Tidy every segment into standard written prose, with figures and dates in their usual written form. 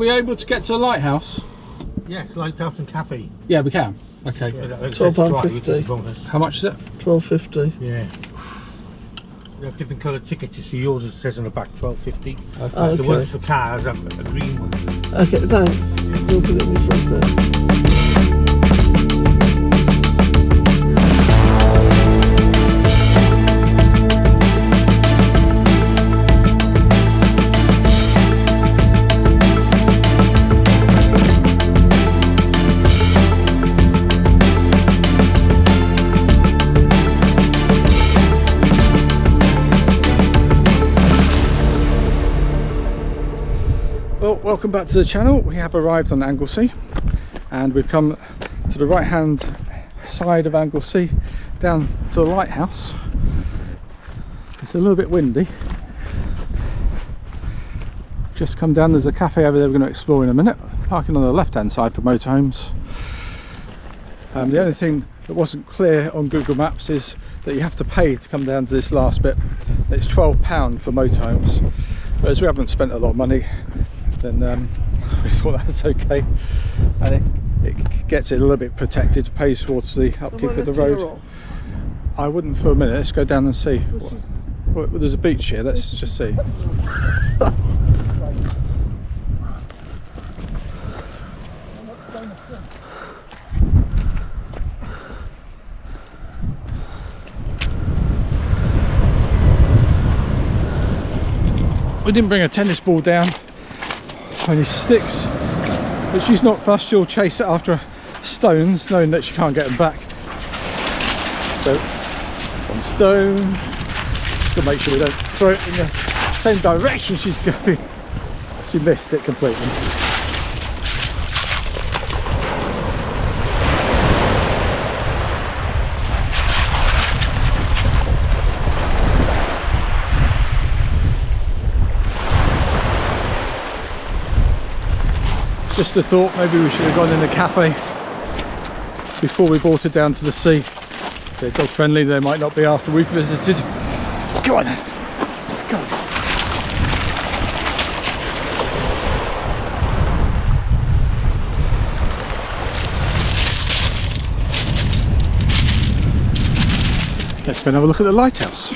we able to get to the lighthouse? Yes, Lighthouse and Cafe. Yeah, we can. Okay. Yeah, £12.50. How much is it? £12.50. Yeah. We have different coloured tickets. You see, yours it says on the back £12.50. Okay. Okay. The ones for cars have a green one. Okay, thanks. You'll put it in front there. Well, welcome back to the channel. We have arrived on Anglesey and we've come to the right hand side of Anglesey down to the lighthouse. It's a little bit windy. Just come down, there's a cafe over there we're going to explore in a minute. Parking on the left hand side for motorhomes. The only thing that wasn't clear on Google Maps is that you have to pay to come down to this last bit. It's £12 for motorhomes, but as we haven't spent a lot of money, then we thought that was okay, and it gets it a little bit protected, pays towards the upkeep of the road. I wouldn't for a minute. Let's go down and see. Well, there's a beach here, let's just see. We didn't bring a tennis ball down, only sticks, but she's not fussed. She'll chase it after stones, knowing that she can't get them back. So, one stone, just to make sure we don't throw it in the same direction she's going. She missed it completely. Just a thought, maybe we should have gone in the cafe before we brought it down to the sea. They're dog friendly, they might not be after we've visited. Go on then, go on. Let's go and have a look at the lighthouse.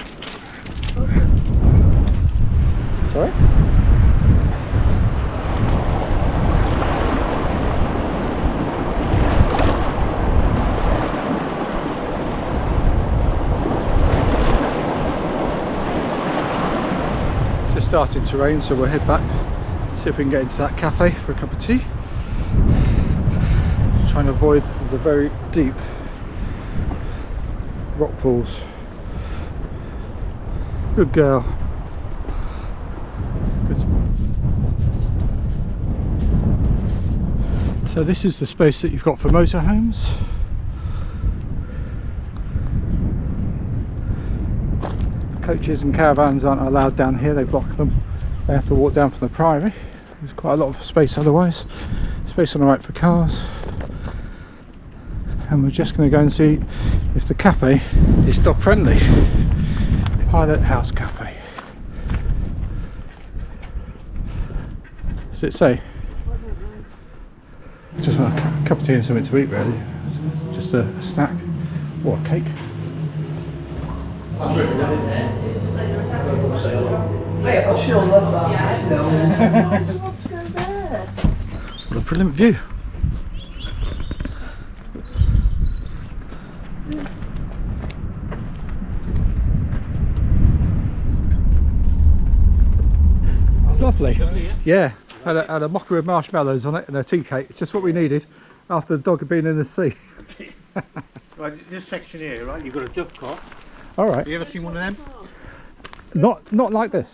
Sorry? Starting to rain, so we'll head back, see if we can get into that cafe for a cup of tea. Trying to avoid the very deep rock pools. Good girl. Good. So this is the space that you've got for motorhomes. Coaches and caravans aren't allowed down here, they block them. They have to walk down from the Priory. There's quite a lot of space otherwise. Space on the right for cars. And we're just going to go and see if the cafe is dog friendly. Pilot House Cafe. Does it say? Just want a cup of tea and something to eat really. Just a snack or a cake. She'll love that. What a brilliant view. It's lovely. Yeah, had a mockery of marshmallows on it and a tea cake. It's just what we needed after the dog had been in the sea. Right, this section here, right, you've got a dovecot. All right. Have you ever seen one of them? Not like this.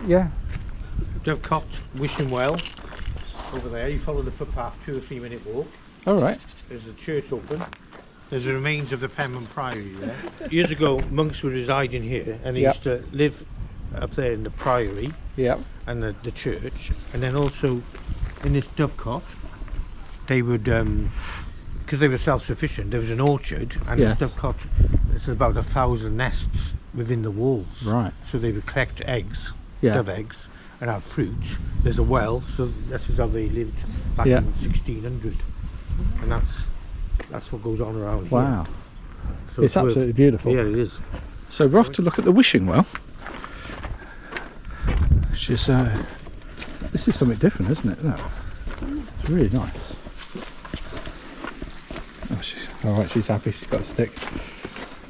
Yeah. Dovecot, wishing well. Over there, you follow the footpath, 2 or 3 minute walk. All right. There's a church open. There's the remains of the Penmon Priory there. Years ago, monks were residing here, and they used to live up there in the Priory. Yeah. And the church, and then also in this dovecot, they would, because they were self-sufficient, there was an orchard, and this dovecot, there's about 1,000 nests within the walls. Right. So they would collect eggs, Yeah. dove eggs, and have fruits, there's a well, so that's how they lived back Yeah. in 1600, and that's what goes on around here. Wow. So It's worth- absolutely beautiful. Yeah, it is. So we're off to look at the wishing well. Which is, this is something different, isn't it? Look. It's really nice. Oh, alright, she's happy, she's got a stick.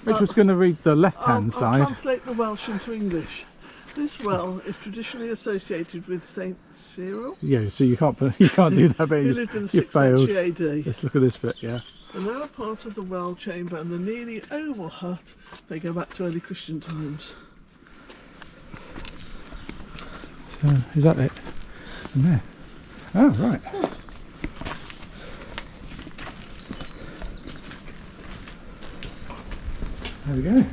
Rachel's going to read the left-hand I'll side. translate the Welsh into English. This well is traditionally associated with Saint Seiriol, Yeah, so you can't do that bit. who lived in the you 6th failed. century AD. Let's look at this bit, yeah. The lower part of the well chamber and the nearly oval hut, they go back to early Christian times. So, is that it? In there. Oh, right. There we go.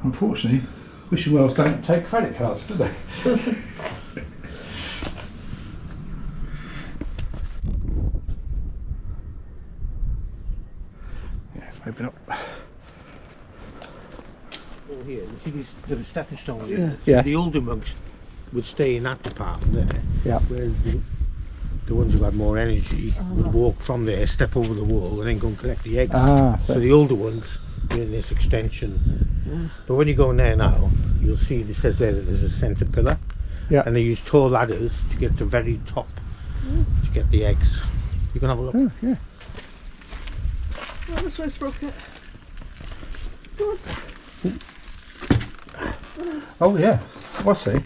Unfortunately, wishing wells don't take credit cards, do they? Yeah, maybe not. Oh, here, you see these little stepping stones? Yeah. So Yeah. the older monks would stay in that department there, Yeah. whereas the ones who had more energy would walk from there, step over the wall, and then go and collect the eggs. Ah, So the older ones were in this extension. But when you go in there now, you'll see it says there that there's a centre pillar, yeah. and they use tall ladders to get to the very top to get the eggs. You can have a look. Oh, yeah. Oh, this way, Sprocket. Come on. Oh, yeah. I see.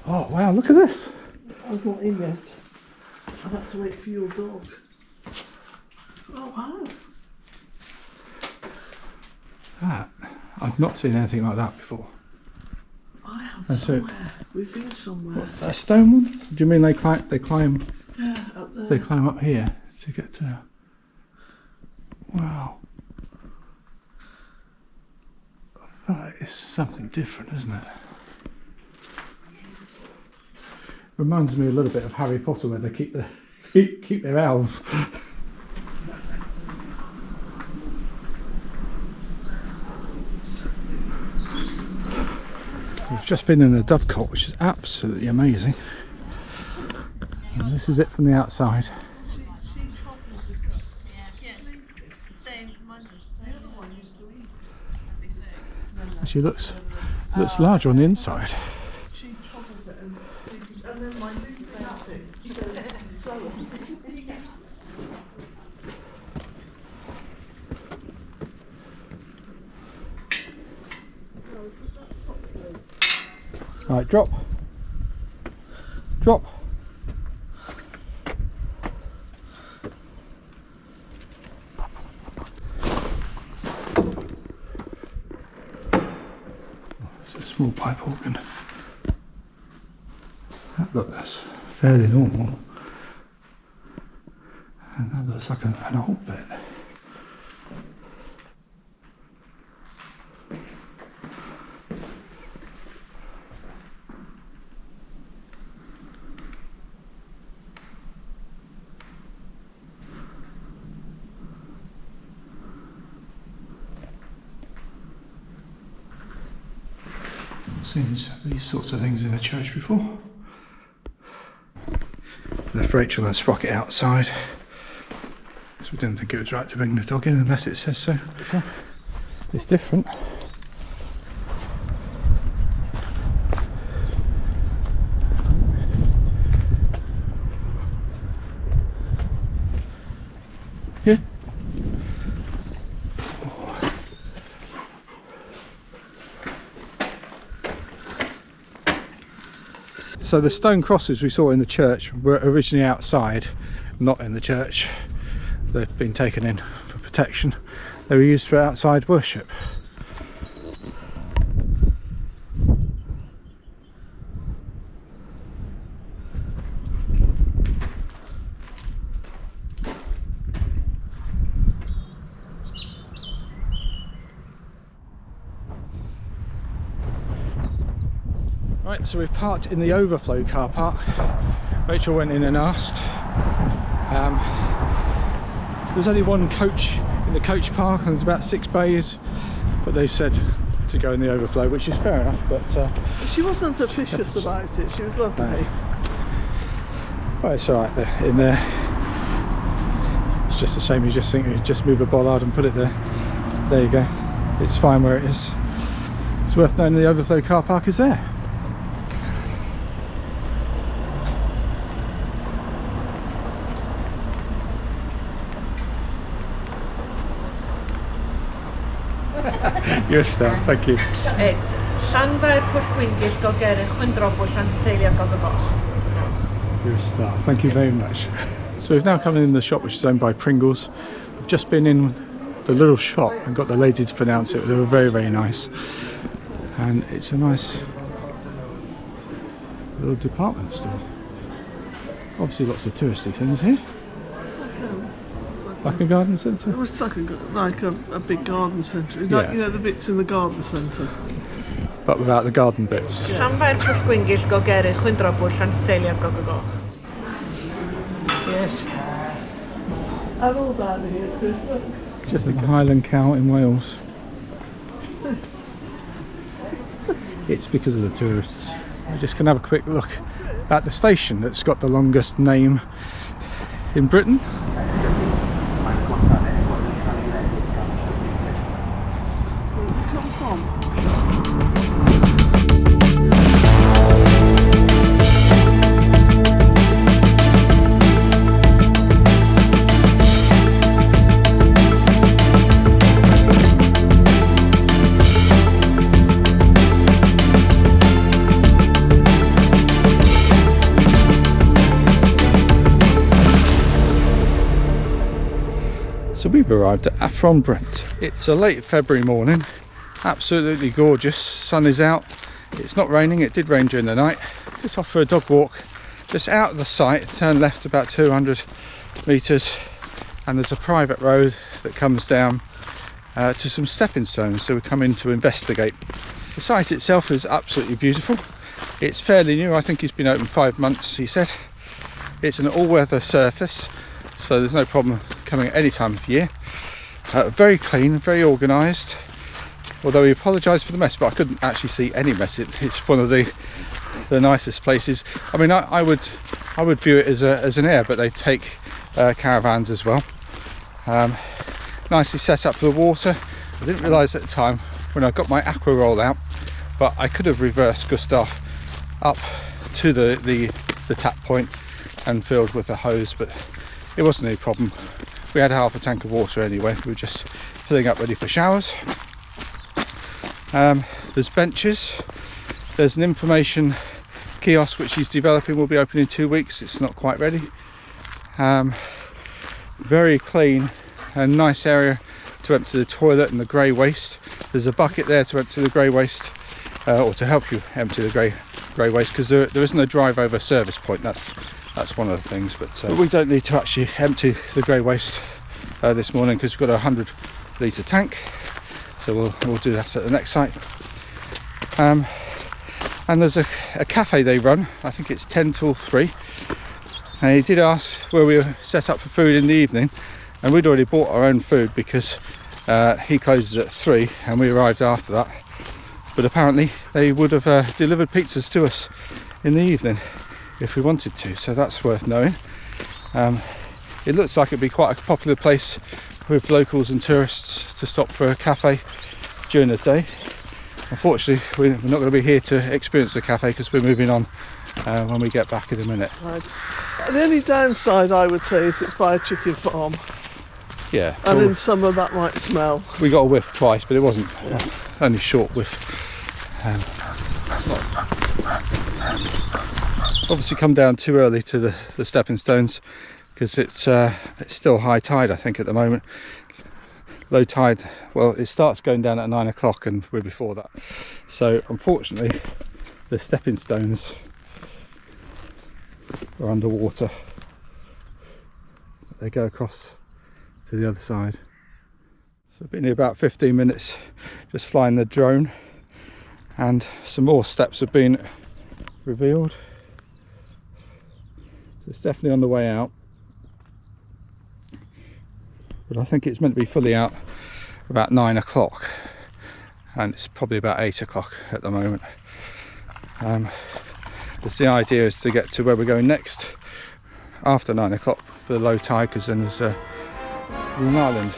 Oh, wow, look at this. I'm not in yet. I've had to wait for your dog. Oh, wow. That. I've not seen anything like that before. I have That's it. somewhere. We've been somewhere. A stone one? Do you mean they climb? Yeah, up there. They climb up here to get to. Wow. That is something different, isn't it? Reminds me a little bit of Harry Potter, where they keep their elves. We've just been in a Dovecot, which is absolutely amazing. And this is it from the outside. She looks larger on the inside. Right, drop. Drop. It's a small pipe organ. Look, that's fairly normal. And that looks like an old bit. Seen these sorts of things in a church before. Left Rachel and Sprocket outside because we didn't think it was right to bring the dog in unless it says so. It's different. Yeah. So the stone crosses we saw in the church were originally outside, not in the church. They've been taken in for protection. They were used for outside worship. Right, so we've parked in the overflow car park. Rachel went in and asked. There's only one coach in the coach park and there's about 6 bays, but they said to go in the overflow, which is fair enough, but She wasn't officious about it. She was lovely. no. Well, it's alright there, in there. It's just a shame you just think you just move a bollard and put it there. There you go. It's fine where it is. It's worth knowing the overflow car park is there. You're a star, thank you. It's Llanfair Pwll Gwyngyll Gogerych Chwyndrobwyll and Seiriol Gogogoch. You're a star, thank you very much. So we've now come in the shop which is owned by Pringles. We've just been in the little shop and got the lady to pronounce it. They were very, very nice. And it's a nice little department store. Obviously lots of touristy things here. Like a garden centre? It was like a big garden centre. Like, Yeah. you know, the bits in the garden centre. But without the garden bits. Llanfair Pwll Gwyngyll Gogerych Chwyndrobwyll and Seiriol Gogogoch. Yes. And all down here, Chris, look. Just like a Highland cow in Wales. It's because of the tourists. We're just going to have a quick look at the station that's got the longest name in Britain. Where does it come from? So we've arrived at Afon Braint. It's a late February morning, absolutely gorgeous, sun is out, it's not raining, it did rain during the night. Just off for a dog walk, just out of the site, turn left about 200 metres and there's a private road that comes down to some stepping stones, so we come in to investigate. The site itself is absolutely beautiful. It's fairly new, I think it's been open 5 months, he said. It's an all-weather surface, so there's no problem coming at any time of year. Very clean, very organised, although we apologise for the mess, but I couldn't actually see any mess. It's one of the nicest places. I mean, I would view it as an air, but they take caravans as well. Nicely set up for the water. I didn't realise at the time when I got my aqua roll out, but I could have reversed Gustav up to the tap point and filled with a hose, but it wasn't any problem. We had half a tank of water anyway, we were just filling up ready for showers. There's benches, there's an information kiosk which he's developing, will be open in 2 weeks, it's not quite ready. Very clean and nice area to empty the toilet and the grey waste. There's a bucket there to empty the grey waste, or to help you empty the grey waste, because there isn't a drive over service point. That's one of the things, but we don't need to actually empty the grey waste this morning because we've got a 100 litre tank, so we'll do that at the next site. And there's a cafe they run, I think it's 10 till 3, and he did ask where we were set up for food in the evening, and we'd already bought our own food because he closes at 3 and we arrived after that, but apparently they would have delivered pizzas to us in the evening if we wanted to, so that's worth knowing. It looks like it'd be quite a popular place with locals and tourists to stop for a cafe during the day. Unfortunately, we're not going to be here to experience the cafe because we're moving on when we get back in a minute. Right. The only downside I would say is it's by a chicken farm, Yeah, and in summer that might smell. we got a whiff twice, but it wasn't only short whiff. Obviously come down too early to the stepping stones because it's still high tide, I think, at the moment. Low tide, well, it starts going down at 9 o'clock and we're before that, so unfortunately the stepping stones are underwater. They go across to the other side. So I've been here about 15 minutes just flying the drone, and some more steps have been revealed. So it's definitely on the way out, but I think it's meant to be fully out about 9 o'clock. and it's probably about 8 o'clock at the moment. The idea is to get to where we're going next after 9 o'clock for the low tide, because then there's an island